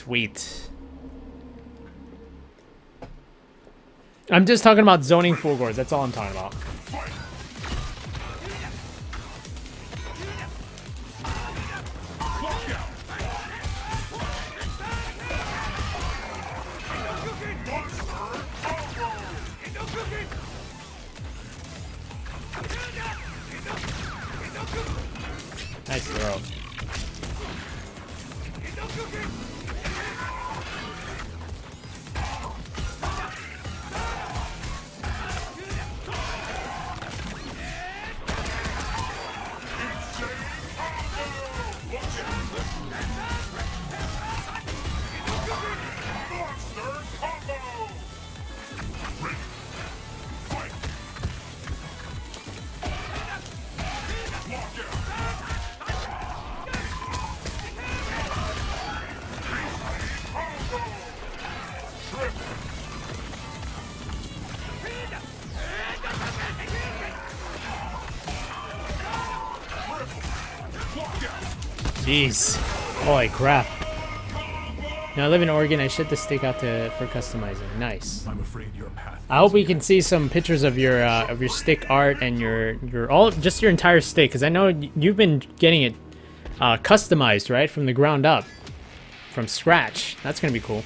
Sweet. I'm just talking about zoning full gores. That's all I'm talking about. Nice throw. Jeez. Holy crap. Now I live in Oregon. I ship the stick out for customizing. Nice. I'm afraid your path. I hope we can see some pictures of your stick art and your entire stick, because I know you've been getting it customized, right, from the ground up, from scratch. That's gonna be cool.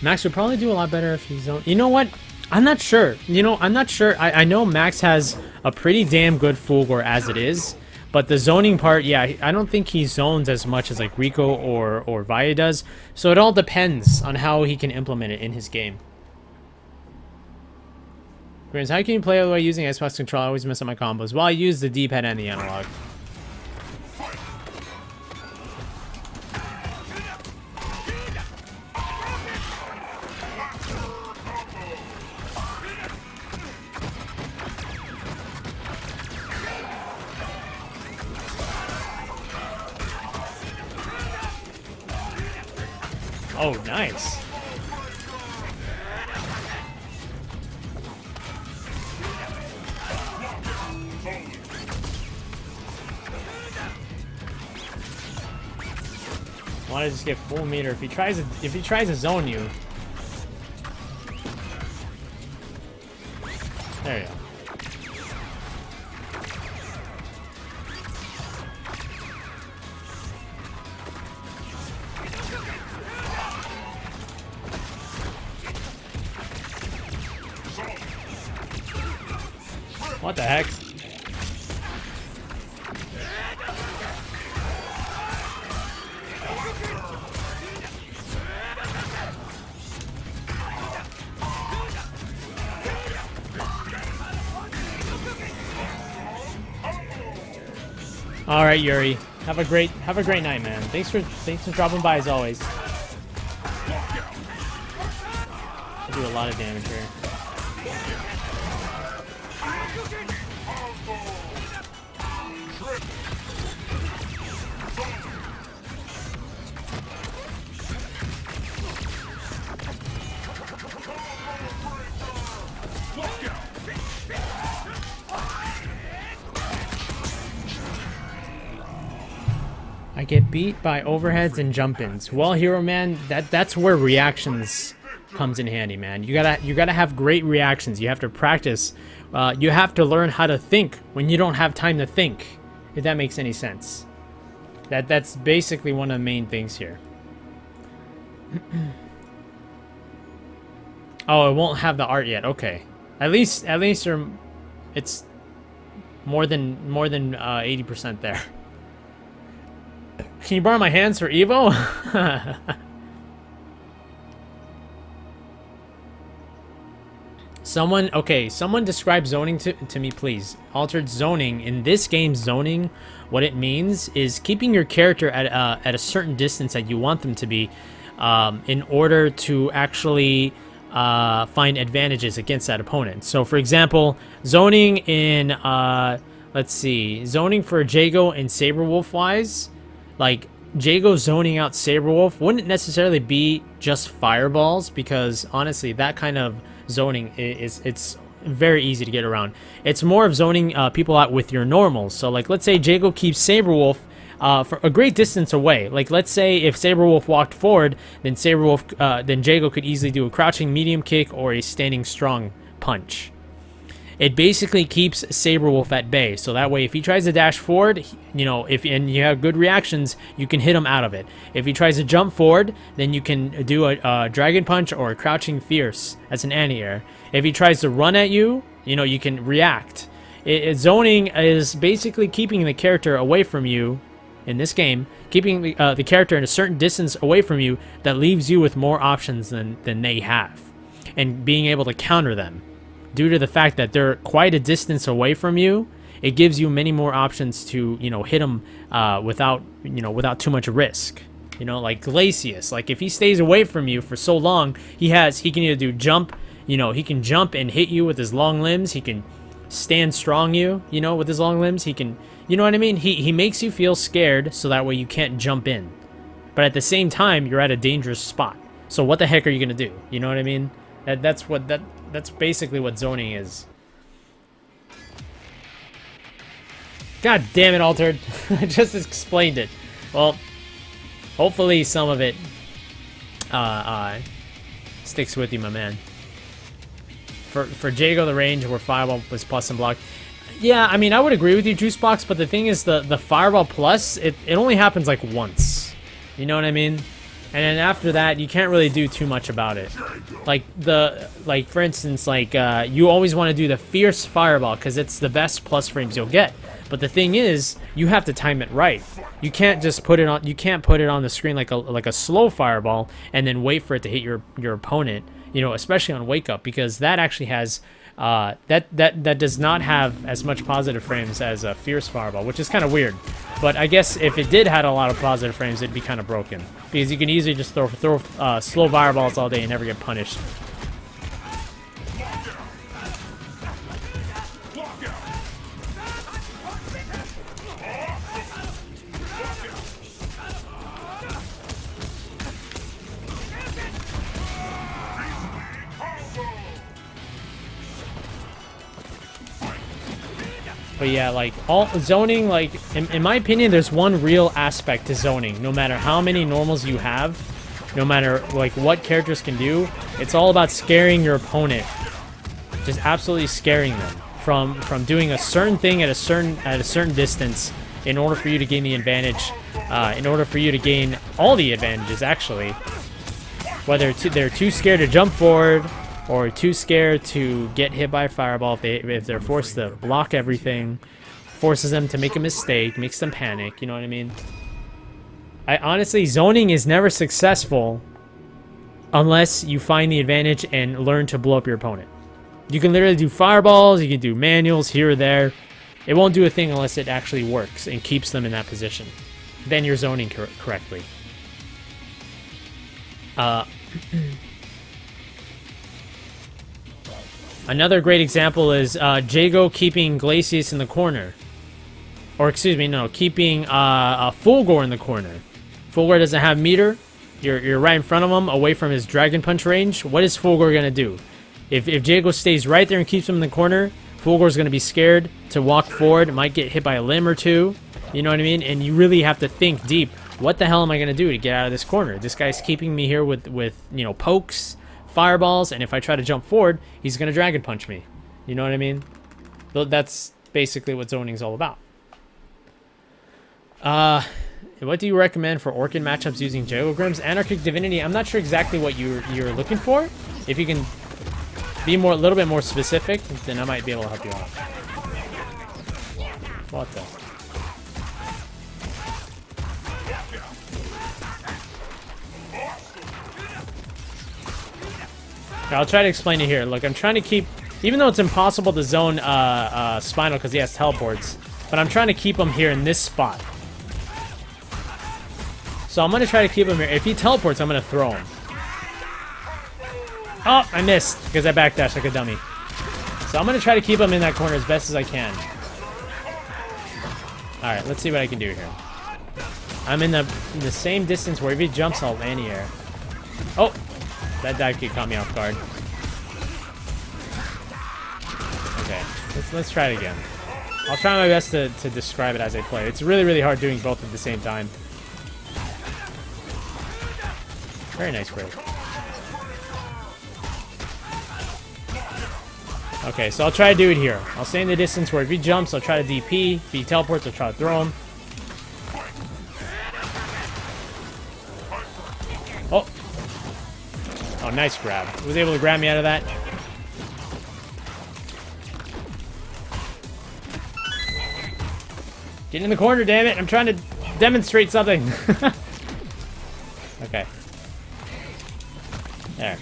Max would probably do a lot better if he's on. You know what? I'm not sure. You know, I'm not sure. I know Max has a pretty damn good full gore as it is. But the zoning part, yeah, I don't think he zones as much as like Rico or Vaya does. So it all depends on how he can implement it in his game. Friends, how can you play all the way using Xbox controller? I always mess up my combos. Well, I use the D-pad and the analog. Oh, nice. Want to just get full meter if he tries to zone you. There you go. What the heck? All right, Yuri. Have a great night, man. Thanks for dropping by as always. I do a lot of damage here. I get beat by overheads and jump-ins. Well, Hero Man, that's where reactions comes in handy, man. You gotta have great reactions. You have to practice. You have to learn how to think when you don't have time to think. If that makes any sense. That's basically one of the main things here. Oh, it won't have the art yet. Okay, at least it's more than 80% there. Can you borrow my hands for Evo? Someone describe zoning to me, please. Altered zoning. In this game, zoning, what it means is keeping your character at a certain distance that you want them to be in order to actually find advantages against that opponent. So, for example, zoning in, let's see, zoning for Jago and Saberwolf-wise, like, Jago zoning out Saberwolf wouldn't necessarily be just fireballs, because honestly, that kind of zoning it's very easy to get around. It's more of zoning people out with your normals. So like, let's say Jago keeps Saberwolf for a great distance away. Like, let's say if Saberwolf walked forward, then then Jago could easily do a crouching medium kick or a standing strong punch. It basically keeps Saberwolf at bay, so that way if he tries to dash forward, you know, and you have good reactions, you can hit him out of it. If he tries to jump forward, then you can do a dragon punch or a crouching fierce as an anti-air. If he tries to run at you, you know, you can react. Zoning is basically keeping the character away from you in this game, keeping the character in a certain distance away from you that leaves you with more options than they have, and being able to counter them. Due to the fact that they're quite a distance away from you, it gives you many more options to, you know, hit them without too much risk. You know, like Glacius, like if he stays away from you for so long, he can either do jump, you know, he can jump and hit you with his long limbs. He can stand strong you, you know, with his long limbs. He can, you know what I mean? He makes you feel scared so that way you can't jump in. But at the same time, you're at a dangerous spot. So what the heck are you gonna do? You know what I mean? That's basically what zoning is. God damn it, Altered. I just explained it. Well, hopefully some of it sticks with you, my man. For Jago, the range where Fireball was plus and block. Yeah, I mean, I would agree with you, Juicebox, but the thing is, the Fireball plus, it only happens like once. You know what I mean? And then after that, you can't really do too much about it. Like for instance, like you always want to do the fierce Fireball because it's the best plus frames you'll get. But the thing is, you have to time it right. You can't just put it on. You can't put it on the screen like a slow Fireball and then wait for it to hit your opponent. You know, especially on Wake Up, because that actually has that does not have as much positive frames as a fierce Fireball, which is kind of weird. But I guess if it did had a lot of positive frames, it'd be kind of broken, because you can easily just throw slow fireballs all day and never get punished. But yeah, like, all zoning, like, in my opinion, there's one real aspect to zoning. No matter how many normals you have, no matter, like, what characters can do, it's all about scaring your opponent. Just absolutely scaring them from doing a certain thing at a certain distance in order for you to gain the advantage, in order for you to gain all the advantages, actually. Whether they're too scared to jump forward, or too scared to get hit by a fireball, if they're forced to block everything, forces them to make a mistake, makes them panic, you know what I mean? Honestly, zoning is never successful unless you find the advantage and learn to blow up your opponent. You can literally do fireballs, you can do manuals here or there. It won't do a thing unless it actually works and keeps them in that position. Then you're zoning correctly. Another great example is Jago keeping Glacius in the corner. Or, excuse me, no, keeping Fulgore in the corner. Fulgore doesn't have meter. You're right in front of him, away from his Dragon Punch range. What is Fulgore going to do? If Jago stays right there and keeps him in the corner, Fulgore's going to be scared to walk forward. Might get hit by a limb or two. You know what I mean? And you really have to think deep. What the hell am I going to do to get out of this corner? This guy's keeping me here with you know, pokes, fireballs, and if I try to jump forward, he's going to Dragon Punch me. You know what I mean? That's basically what zoning is all about. What do you recommend for Orchid matchups using Jago Grims? Anarchic Divinity, I'm not sure exactly what you're looking for. If you can be a little bit more specific, then I might be able to help you out. What the? I'll try to explain it here. Look, I'm trying to keep, even though it's impossible to zone Spinal because he has teleports, but I'm trying to keep him here in this spot. So I'm going to try to keep him here. If he teleports, I'm going to throw him. Oh, I missed because I backdashed like a dummy. So I'm going to try to keep him in that corner as best as I can. Alright, let's see what I can do here. I'm in the same distance where if he jumps, I'll land here. Oh! That dive kick caught me off guard. Okay, let's try it again. I'll try my best to describe it as I play. It's really, really hard doing both at the same time. Very nice break. Okay, so I'll try to do it here. I'll stay in the distance where if he jumps, I'll try to DP. If he teleports, I'll try to throw him. Oh. Oh, nice grab. Was able to grab me out of that. Get in the corner, damn it. I'm trying to demonstrate something. Okay. There.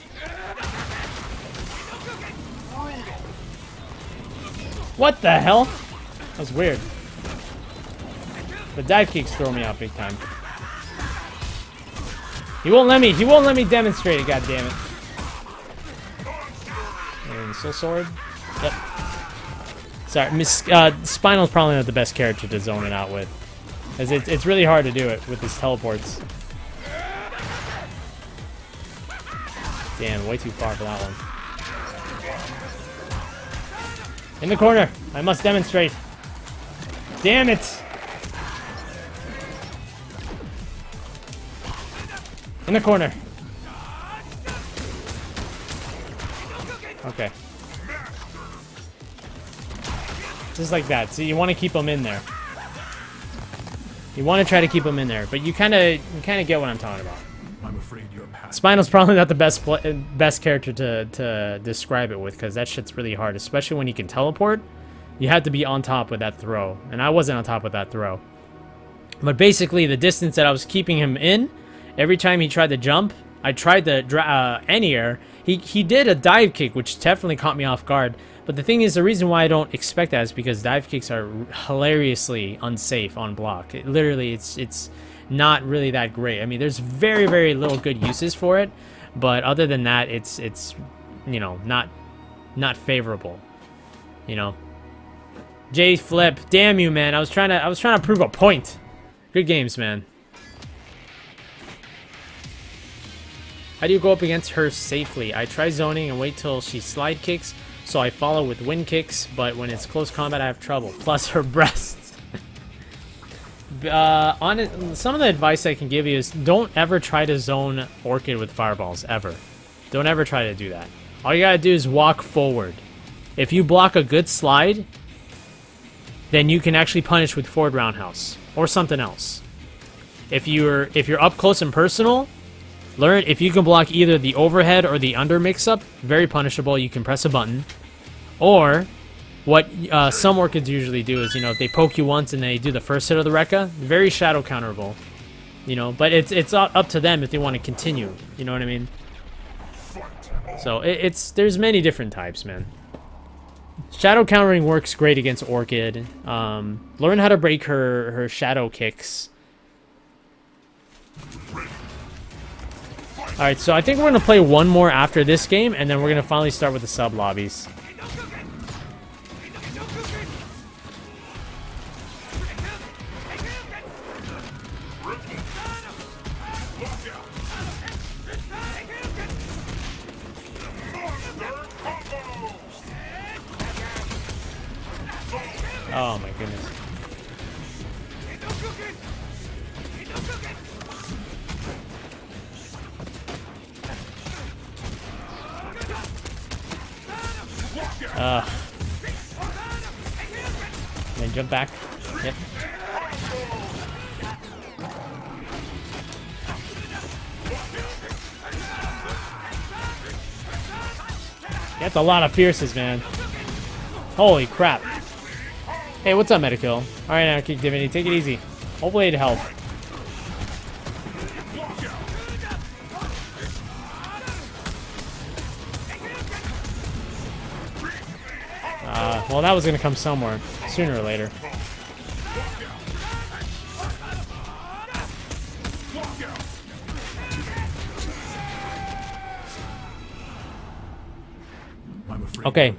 What the hell? That was weird. The dive kicks throw me out big time. He won't let me demonstrate it, god damn it. And Soul Sword. Yep. Sorry, Spinal's probably not the best character to zone it out with. As it's really hard to do it with his teleports. Damn, way too far for that one. In the corner. I must demonstrate. Damn it. In the corner. Okay. Just like that. So you want to keep them in there. You want to try to keep them in there, but you kind of get what I'm talking about. I'm afraid you're past. Spinal's probably not the best character to describe it with, because that shit's really hard, especially when you can teleport. You have to be on top with that throw, and I wasn't on top with that throw. But basically, the distance that I was keeping him in, every time he tried to jump, I tried to anti-air. He did a dive kick, which definitely caught me off guard. But the thing is, the reason why I don't expect that is because dive kicks are hilariously unsafe on block. Literally, it's not really that great. I mean, there's very, very little good uses for it, but other than that, it's you know, not favorable. You know. J flip, damn you, man! I was trying to prove a point. Good games, man. How do you go up against her safely? I try zoning and wait till she slide kicks, so I follow with wind kicks, but when it's close combat, I have trouble. Plus her breasts. Some of the advice I can give you is don't ever try to zone Orchid with fireballs, ever. Don't ever try to do that. All you gotta do is walk forward. If you block a good slide, then you can actually punish with forward roundhouse or something else. If you're up close and personal, learn if you can block either the overhead or the under mix-up, very punishable. You can press a button. Or what some Orchids usually do is, you know, if they poke you once and they do the first hit of the Rekka, very shadow counterable. You know, but it's up to them if they want to continue. You know what I mean? So there's many different types, man. Shadow countering works great against Orchid. Learn how to break her shadow kicks. Alright, so I think we're going to play one more after this game, and then we're going to finally start with the sub lobbies. Oh my goodness. Then jump back. Yep. That's a lot of fierces, man. Holy crap. Hey, what's up, Medikill? Alright, now, Kick Divinity, take it easy. Hopefully it'll help. Well, that was gonna come somewhere, sooner or later. Okay.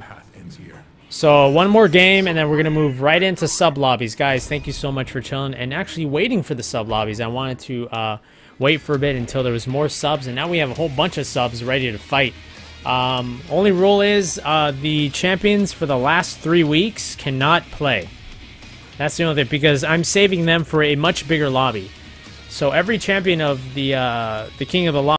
So one more game, and then we're gonna move right into sub lobbies, guys. Thank you so much for chilling and actually waiting for the sub lobbies. I wanted to wait for a bit until there was more subs, and now we have a whole bunch of subs ready to fight. Only rule is the champions for the last 3 weeks cannot play. That's the only thing, because I'm saving them for a much bigger lobby. So every champion of the King of the Lobby